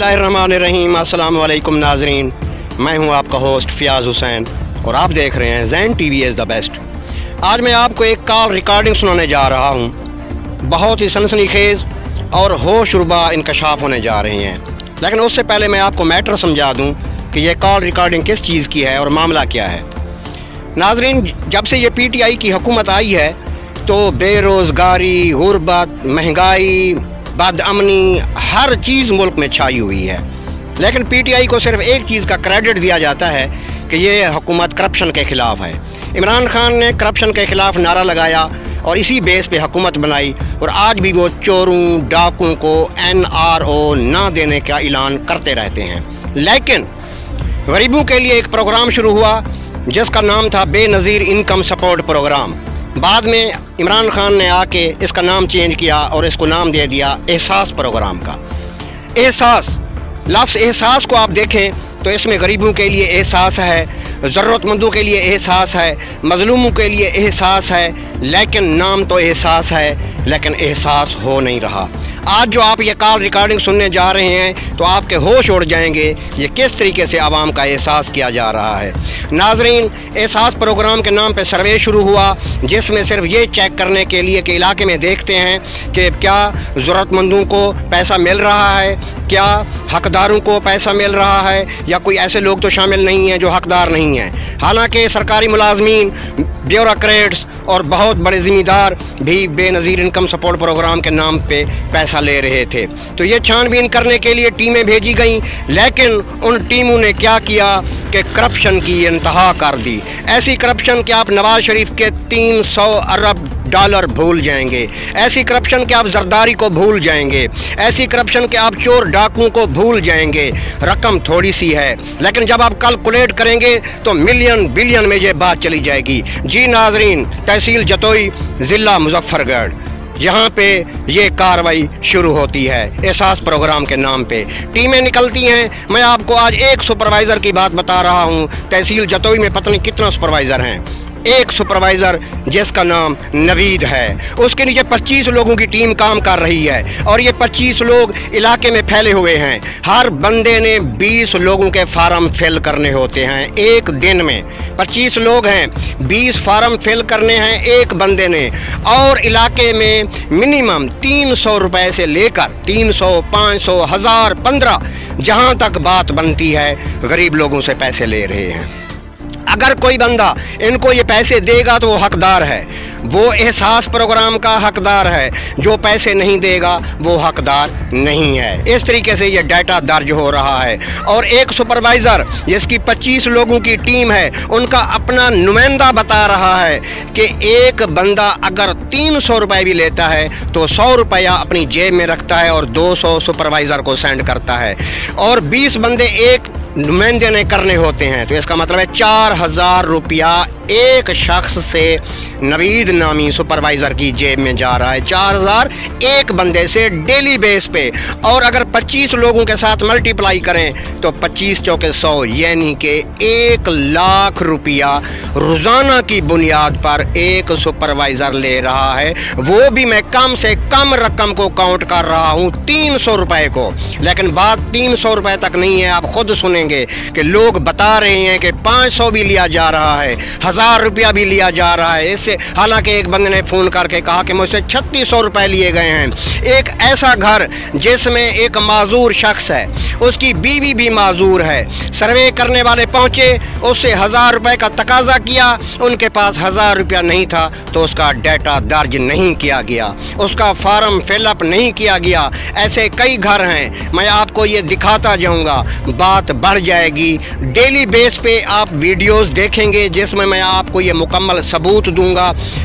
बिस्मिल्लाहिर्रहमानिर्रहीम। अस्सलाम वालेकुम नाजरीन, मैं हूं आपका होस्ट फ़ियाज़ हुसैन और आप देख रहे हैं ज़ैन टीवी इज़ द बेस्ट। आज मैं आपको एक कॉल रिकॉर्डिंग सुनाने जा रहा हूं। बहुत ही सनसनीखेज़ और होशरुबा इंकशाफ होने जा रहे हैं, लेकिन उससे पहले मैं आपको मैटर समझा दूं कि यह कॉल रिकॉर्डिंग किस चीज़ की है और मामला क्या है। नाजरीन, जब से ये PTI की हुकूमत आई है तो बेरोज़गारी, गुर्बत, महंगाई, बदअमनी, हर चीज़ मुल्क में छाई हुई है। लेकिन PTI को सिर्फ एक चीज़ का क्रेडिट दिया जाता है कि ये हुकूमत करप्शन के ख़िलाफ़ है। इमरान खान ने करप्शन के ख़िलाफ़ नारा लगाया और इसी बेस पे हुकूमत बनाई, और आज भी वो चोरों डाकुओं को NRO ना देने का ऐलान करते रहते हैं। लेकिन गरीबों के लिए एक प्रोग्राम शुरू हुआ जिसका नाम था बेनज़ीर इनकम सपोर्ट प्रोग्राम। बाद में इमरान खान ने आके इसका नाम चेंज किया और इसको नाम दे दिया एहसास प्रोग्राम का। एहसास, लफ्ज़ एहसास को आप देखें तो इसमें गरीबों के लिए एहसास है, ज़रूरतमंदों के लिए एहसास है, मज़लूमों के लिए एहसास है, लेकिन नाम तो एहसास है लेकिन एहसास हो नहीं रहा। आज जो आप ये कॉल रिकॉर्डिंग सुनने जा रहे हैं तो आपके होश उड़ जाएंगे ये किस तरीके से आवाम का एहसास किया जा रहा है। नाजरीन, एहसास प्रोग्राम के नाम पे सर्वे शुरू हुआ जिसमें सिर्फ ये चेक करने के लिए कि इलाके में देखते हैं कि क्या ज़रूरतमंदों को पैसा मिल रहा है, क्या हकदारों को पैसा मिल रहा है, या कोई ऐसे लोग तो शामिल नहीं हैं जो हकदार नहीं हैं। हालांकि सरकारी मुलाजमीन, ब्यूरोक्रेट्स और बहुत बड़े ज़िम्मेदार भी बेनज़ीर इनकम सपोर्ट प्रोग्राम के नाम पे पैसा ले रहे थे। तो ये छानबीन करने के लिए टीमें भेजी गईं, लेकिन उन टीमों ने क्या किया कि करप्शन की इंतहा कर दी। ऐसी करप्शन कि आप नवाज शरीफ के 300 अरब डॉलर भूल जाएंगे, ऐसी करप्शन कि आप जरदारी को भूल जाएंगे, ऐसी करप्शन कि आप चोर डाकुओं को भूल जाएंगे। रकम थोड़ी सी है, लेकिन जब आप कैलकुलेट करेंगे तो मिलियन बिलियन में ये बात चली जाएगी। जी नाजरीन, तहसील जतोई, ज़िला मुजफ्फरगढ़, यहाँ पे ये कार्रवाई शुरू होती है एहसास प्रोग्राम के नाम पे। टीमें निकलती हैं। मैं आपको आज एक सुपरवाइज़र की बात बता रहा हूँ। तहसील जतोई में पता नहीं कितना सुपरवाइज़र हैं। एक सुपरवाइज़र जिसका नाम नवीद है, उसके नीचे 25 लोगों की टीम काम कर रही है और ये 25 लोग इलाके में फैले हुए हैं। हर बंदे ने 20 लोगों के फार्म फिल करने होते हैं एक दिन में। 25 लोग हैं, 20 फार्म फिल करने हैं एक बंदे ने, और इलाके में मिनिमम 300 रुपए से लेकर 300, 500, 1000, 15, जहाँ तक बात बनती है गरीब लोगों से पैसे ले रहे हैं। अगर कोई बंदा इनको ये पैसे देगा तो वो हकदार है, वो एहसास प्रोग्राम का हकदार है। जो पैसे नहीं देगा वो हकदार नहीं है। इस तरीके से ये डाटा दर्ज हो रहा है। और एक सुपरवाइज़र जिसकी 25 लोगों की टीम है, उनका अपना नुमाइंदा बता रहा है कि एक बंदा अगर 300 रुपये भी लेता है तो 100 रुपया अपनी जेब में रखता है और 200 सुपरवाइज़र को सेंड करता है, और 20 बंदे एक नुमाइंदे ने करने होते हैं। तो इसका मतलब है 4000 रुपया एक शख्स से नवीद नामी सुपरवाइज़र की जेब में जा रहा है। 4000 एक बंदे से डेली बेस पे, और अगर 25 लोगों के साथ मल्टीप्लाई करें तो 25 चौके 100, यानी कि 1 लाख रुपया रोज़ाना की बुनियाद पर एक सुपरवाइज़र ले रहा है। वो भी मैं कम से कम रकम को काउंट कर रहा हूँ, 300 रुपये को। लेकिन बात 300 रुपये तक नहीं है। आप खुद सुनेंगे कि लोग बता रहे हैं कि 500 भी लिया जा रहा है, 1000 रुपया भी लिया जा रहा है इससे। हालांकि एक बंदे ने फ़ोन करके कहा कि मुझसे 3600 रुपये लिए गए हैं। एक ऐसा घर जिसमें एक माजूर शख्स है, उसकी बीवी भी माजूर है। सर्वे करने वाले पहुंचे, उससे 1000 रुपये का तकाजा किया, उनके पास 1000 रुपया नहीं था तो उसका डाटा दर्ज नहीं किया गया, उसका फार्म फिलअप नहीं किया गया। ऐसे कई घर हैं, मैं आपको ये दिखाता जाऊंगा, बात बढ़ जाएगी। डेली बेस पे आप वीडियोस देखेंगे जिसमें मैं आपको ये मुकम्मल सबूत दूंगा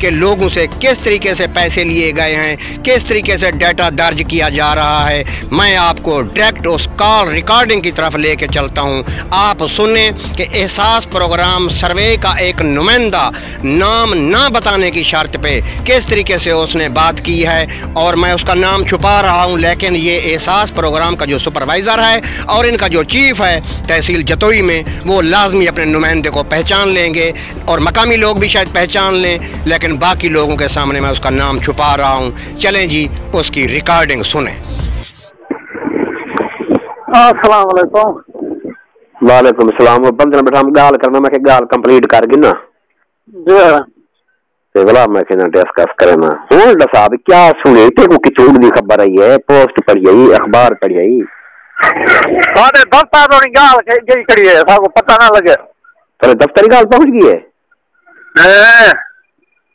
कि लोगों से किस तरीके से पैसे लिए गए हैं, किस तरीके से डाटा दर्ज किया जा रहा है। मैं आपको डायरेक्ट उस कॉल रिकॉर्डिंग की तरफ लेके चलता हूं। आप सुने कि एहसास प्रोग्राम सर्वे का एक नुमाइंदा नाम ना बताने की शर्त पे किस तरीके से उसने बात की है, और मैं उसका नाम छुपा रहा हूं। लेकिन ये एहसास प्रोग्राम का जो सुपरवाइज़र है और इनका जो चीफ है तहसील जतोई में, वो लाजमी अपने नुमाइंदे को पहचान लेंगे, और मकामी लोग भी शायद पहचान लें, लेकिन बाकी लोगों के सामने मैं उसका नाम छुपा रहा हूँ। चलें जी, उसकी रिकॉर्डिंग सुने। अस्सलाम वालेकुम। वालेकुम सलाम। वो बंदे बैठा हम गाल करना, मैं गाल कंप्लीट कर गी ना ते भला मैं डिस्कस करे ना हूं दसा भी क्या सुने तेरे को किचूड़ की खबर आई है, पोस्ट पढ़ी आई, अखबार पढ़ी आई, साढ़े 10 साल होनी गाल गई खड़ी है, साको पता ना लगे। तेरे दफ्तर की गाल पहुंच गई है?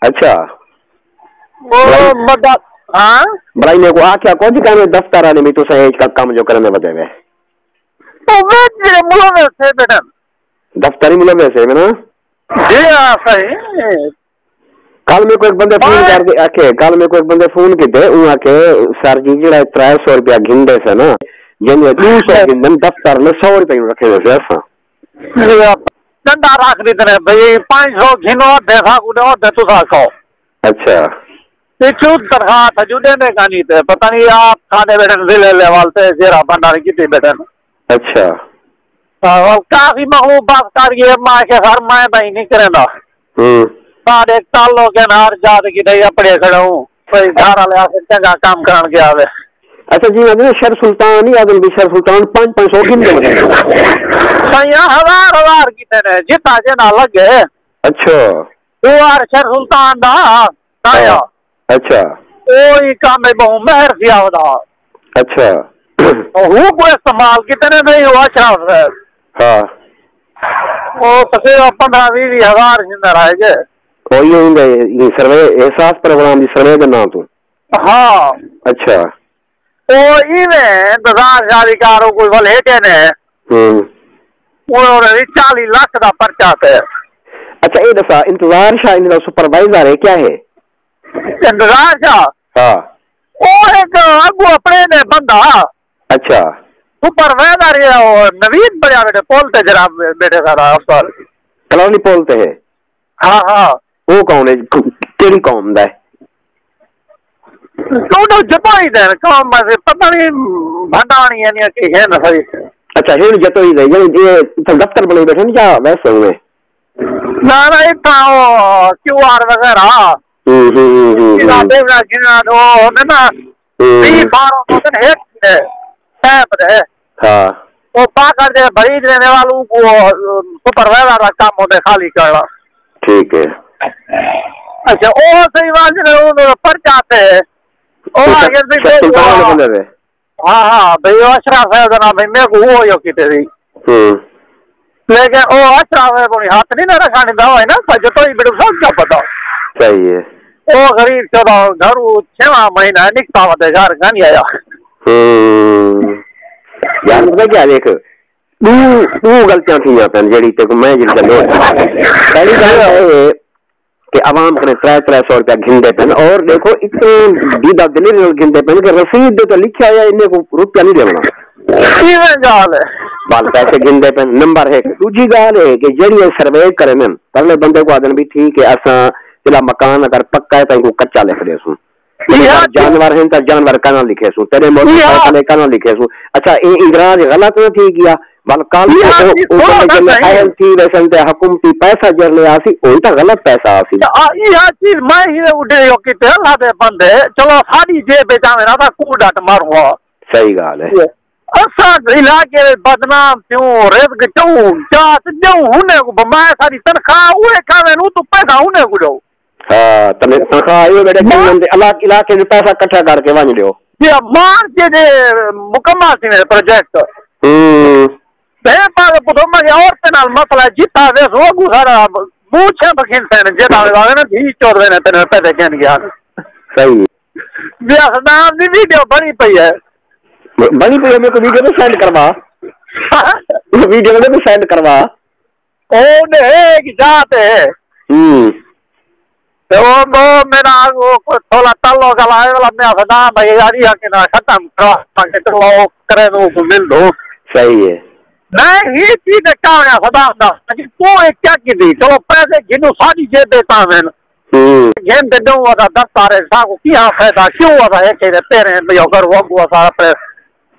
अच्छा वो मदद हाँ बड़ाई ने को आख्या कुछ कहने दफ्तर आने में तो सहेज का काम जो करने बते हुए तो वे मेरे मुंह में से बेटा दफ्तरी मिले वैसे में ना जी हाँ सही। कल मेरे को एक बंदे फोन कर दे आके, कल मेरे को एक बंदे फोन की थे ऊ आके सर जी जरा 300 रुपया घिंडे से ना जिन 200 घिंडन दफ्तर में 100 रुपये रखे हुए ऐसा डंडा रख दी तेरे भाई 500 घिनो देखा कुछ और तू साको। अच्छा पिछू दरखास्त जुड़े ने का नहीं थे पता नहीं आप खाने बैठे जिले लेवल पे जेरा भंडारी की बैठे। अच्छा काफी महबूब बात करिए माँ के घर मैं भाई नहीं करेगा साढ़े सालों के नार जात की नहीं अपने खड़ा हूँ कोई घर वाले आके चंगा काम कराने के आवे। अच्छा जी मैं शर सुल्तान ही आदम भी शर सुल्तान 500 घिंडे हजार की तेरे जितना जना लगे। अच्छा वो यार शर सुल्तान दा ताया अच्छा कोई काम में बहु मेहर दिया होता। अच्छा वो को इस्तेमाल कितने नहीं हुआ शराब है। हाँ वो तसे 15-20 हजार जिंदा रहेंगे कोई होंगे ये सर्वे एहसास प्रोग्राम दी सर्वे का नाम तो। हाँ अच्छा वो इवे इंतजार जारी कारो कोई भले ने वो 40 लाख का पर्चा है। अच्छा ये दफा इंतजार शाह इनका सुपरवाइजर है क्या है? इंतजार शाह हाँ वो एक अगू अपने ने बंदा। अच्छा सुपरवाइजर है वो नवीन बढ़िया बेटे पोलते जरा बेटे सारा अफसर कलौनी पोलते है। हाँ हाँ वो कौन है केड़ी कौम दा है? दोनों जतोई दे कौम में से पता नहीं भंडाणी है नहीं कि है ना सही। अच्छा ये जतोई दे ये दफ्तर बने बैठे नहीं क्या वैसे हुए ना ना इतना वो क्यूआर वगैरह इना देवरा जिना वो होने ना 20-12 होते हैं टैप है। हाँ वो पाकर दे भरी देने वालों को सुपरवाइजर का काम होता है खाली करना। ठीक है अच्छा ओ सही बात है वो पर्चा आते हैं और आगे भी हाँ हाँ भाई अशरफ है ना भाई मेरे को वो यो की तेरी लेकिन ओ अशरफ है कोई हाथ नहीं ना रखा नहीं दवा है ना जो तो ही बिल्कुल सब क्या पता सही है ओ गरीब चौदह घर 6वां महीना निकता हुआ घर का नहीं आया। यार मतलब क्या देख तू गलतियां थी जेडी ते मैं जी पहली गल है कि आवाम कने 300 रुपया घिंदे पेन और देखो इतने दीदा दिली घिंदे पेन कि रसीद तो लिखा है इन्हें को रुपया नहीं देना बाल पैसे घिंदे पेन नंबर है। दूजी गाल है कि जेडी सर्वे करे न पहले बंदे को आदन भी ठीक है असा जिला मकान अगर पक्का है तो कच्चा लिख दे सू जानवर हैं तो जानवर का ना लिखे सू तेरे मोटर का ना लिखे सू। अच्छा ये इजराज गलत न थी गया बलकाल थी वैसे हुकूमती पैसा जरले आसी ओटा गलत पैसा आसी यह चीज मैं ही उठे यो कि लादे बंदे चलो साडी जेब बेचावे ना कूड़ट मारो। सही गाल है असा इलाके बदनाम क्यों रिस्क क्यों जात क्यों होने को मैं सारी तनख्वाह हुए खावे नु तो पैसा होने को दो। हाँ तने तनख्वाह आयो बेटे अलग इलाके में पैसा इकट्ठा करके वन लियो ये मार के दे मुकम्मल थी मेरे प्रोजेक्ट मैं पास पुतो मैं और पे नाल मसला जीता वे सो गुसारा पूछे बखिन से जेता वाले ने 20 14 ने तेरे पैसे कहन गया। सही व्यास नाम दी वीडियो बनी पई है मेरे को वीडियो में सेंड करवा वीडियो में सेंड करवा ओ ने एक जात है तो वो मेरा वो थोड़ा तल्लो गलाए वाला मैं सदा भाई यारी के ना खत्म करा के तो करे नो मिल दो। सही है नहीं ये चीज क्या है सदा दा कि तू एक क्या की दी चलो पैसे गिनो सारी जेब देता मैं गेम दे दो वाला 10 सारे साको क्या फायदा क्यों वाला है कि तेरे में अगर वो हुआ सारा पे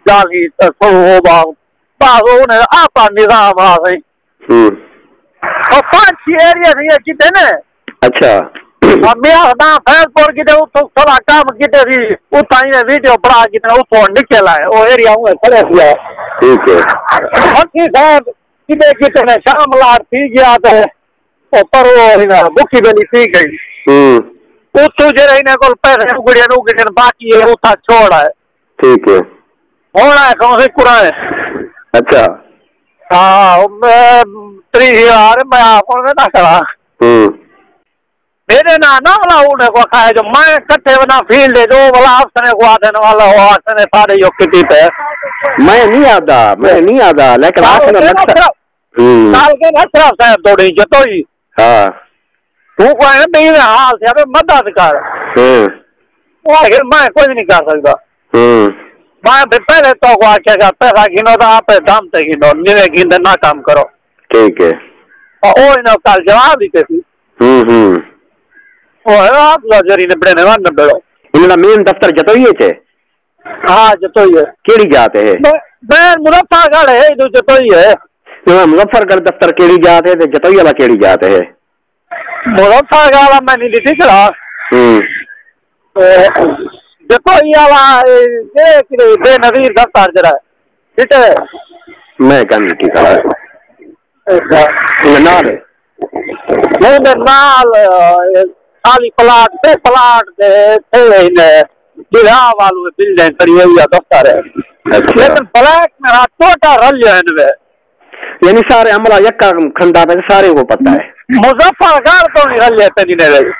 जाली तो हो बाबू ने आपा निजाम आ गई और 5 एरिया ये कितने ने। अच्छा अब मैं ना फैसपुर की तो थोड़ा काम की थी उताई ने वीडियो बड़ा कितना ऊपर निकला है वो एरिया में खड़े हुआ ठीक है। बाकी साहब कितने कितने शामलाट थी गया तो पर वो बुकी बेली थी गई उतो जरा इन्हें को पैसे उगड़े बाकी है उठा छोड़ा है। ठीक है। होना है कौन से कुरान अच्छा। हाँ मैं 30,000 मैं आपको ना करा मेरे ना वाला उन्हें को खाए जो मैं कट्ठे बना फील्ड है जो वाला आपने को आने वाला हो आपने सारे योग किती पे मैं नहीं आता लेकिन आपने साल के अशरफ साहब थोड़ी जतोई हाँ तू को है नहीं हाल से अबे मदद कर वो आखिर मैं कुछ नहीं कर सकता मैं पहले तो को आखेगा पैसा गिनो तो आप दाम से गिनो निवे गिनते ना काम करो। ठीक है। और वो इन्हों कल जवाब दी थी वो है आप जरी ने बड़े ने बेड़ो इनका मेन दफ्तर जतोई है। हाँ जतोई है। केड़ी जात है? मैं मुजफ्फरगढ़ है इधर जतोई है। मुजफ्फरगढ़ दफ्तर केड़ी जात है जतोई वाला केड़ी जात है? मुजफ्फरगढ़ वाला मैं नहीं लिखी चला जतोई वाला ये कि बेनजीर दफ्तर जरा ठीक है। मैं कन ठीक है नाल नहीं नाल खाली प्लाट दे थे ने दिला वालू बिल्डिंग खड़ी हुई है दफ्तर है। अच्छा। लेकिन ब्लैक मेरा टोटा रल है इनमें यानी सारे अमला यक्का खंडा पे सारे को पता है। मुजफ्फरगढ़ तो नहीं रल लेते नहीं ने।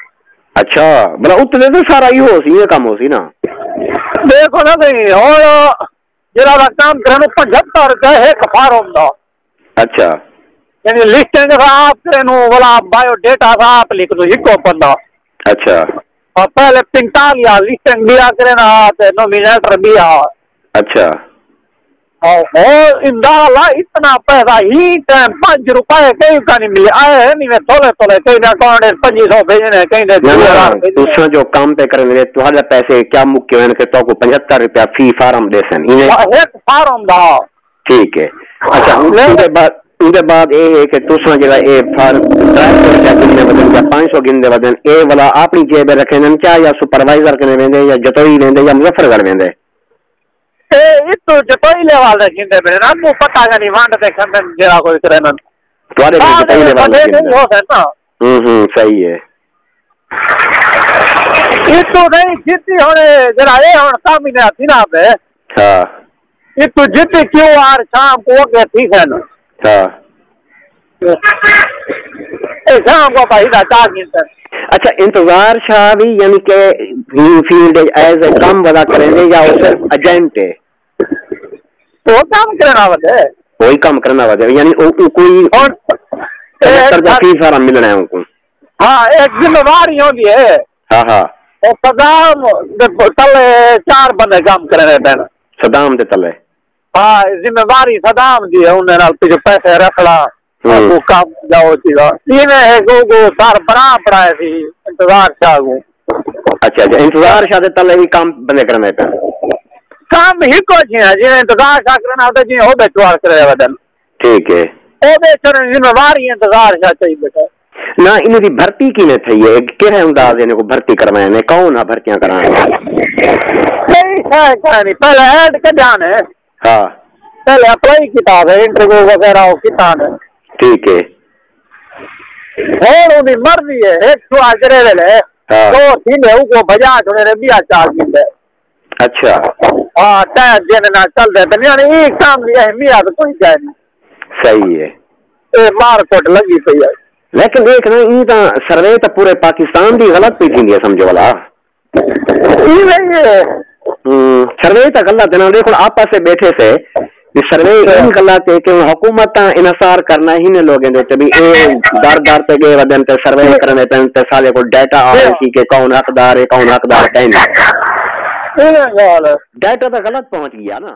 अच्छा भला उतने तो सारा ही हो सी ये काम हो सी ना देखो ना नहीं और जरा काम करने 75 रुपए है फार्म दा। अच्छा यानी लिस्टिंग आप करें वाला बायोडेटा आप लिख दो इको बंदा। अच्छा और पहले 45 लिस्टिंग दिया करें ना नॉमिनेटर भी आ। अच्छा और इंदाला इतना पैसा ही टाइम 5 रुपए कहीं का नहीं मिले आए है नहीं थोड़े कहीं ना अकाउंट 2500 भेजने कहीं दूसरा जो काम पे करेंगे तुम्हारे पैसे क्या मुख्य है कि तो को 75 रुपया फी फार्म दे सन एक फार्म दा। ठीक है। अच्छा उसके बाद ये है कि दूसरा जगह ये फार्म 300 गिनने बदन या 500 गिनने बदन ये वाला अपनी जेब में रखे क्या या सुपरवाइजर कने वेंदे या जतोई वेंदे या मुजफ्फरगढ़ वेंदे तो जतोई लेवल गिनते मेरे ना वो पता नहीं वांड दे खंड जरा कोई करे ना तुम्हारे जतोई लेवल हो है ना। सही है। ये तो नहीं जितनी होने जरा ये होने काम ही नहीं आती ना पे। हाँ ये तो जितनी क्यूआर शाम को के ठीक है ना। हाँ शाम को भाई ना चार गिनते। अच्छा इंतजार शाह भी यानी के फील्ड एज ए काम वाला करेंगे या उसे एजेंट है तो काम करना वजह वही काम करना वजह यानी कोई और फी सारा मिलना है उनको। हाँ एक जिम्मेवारी होती है। हाँ हाँ और सदाम तले 4 बंदे काम करने पैना सदाम दे तले। हाँ जिम्मेवारी सदाम दी है उन्हें जो पैसे रखला वो काम जाओ चीज़ा इन्हें है को सार बना पड़ा थी इंतजार शाह को। अच्छा इंतजार शाह दे तले ही काम बंदे करने पैना काम ही कुछ है जिन्हें इंतजार शाह करना होता जिन्हें हो बेचवार करे वदन। ठीक है ओ बेचने जिम्मेवारी इंतजार शाह चाहिए बेटा ना इनकी भर्ती की ने थी है केरे अंदाज इनको भर्ती करवाए ने कौन है भर्तियां कराने नहीं नहीं पहले ऐड के जाने। हाँ पहले अप्लाई किताब है इंटरव्यू वगैरह हो किताब है। ठीक है और उनकी मर्जी है एक तो आजरे ले तो सीधे उनको बजा थोड़े रे बिया चार दिन। अच्छा हाँ टाइम देने ना चल दे तो नहीं एक काम लिया है मिया तो कोई जाए नहीं। सही है ये मारकोट लगी सही है लेकिन देख ना ये तो सर्वे तो पूरे पाकिस्तान की गलत पे थी समझो वाला सर्वे तो गलत है ना देखो आपस से बैठे से सर्वे इन गलत है कि हुकूमत इनसार करना ही ने लोग भी दर पे गए वदन ते सर्वे करने पे साले को डाटा आ रही कि कौन हकदार है कौन हकदार है डाटा तो गलत पहुंच गया ना।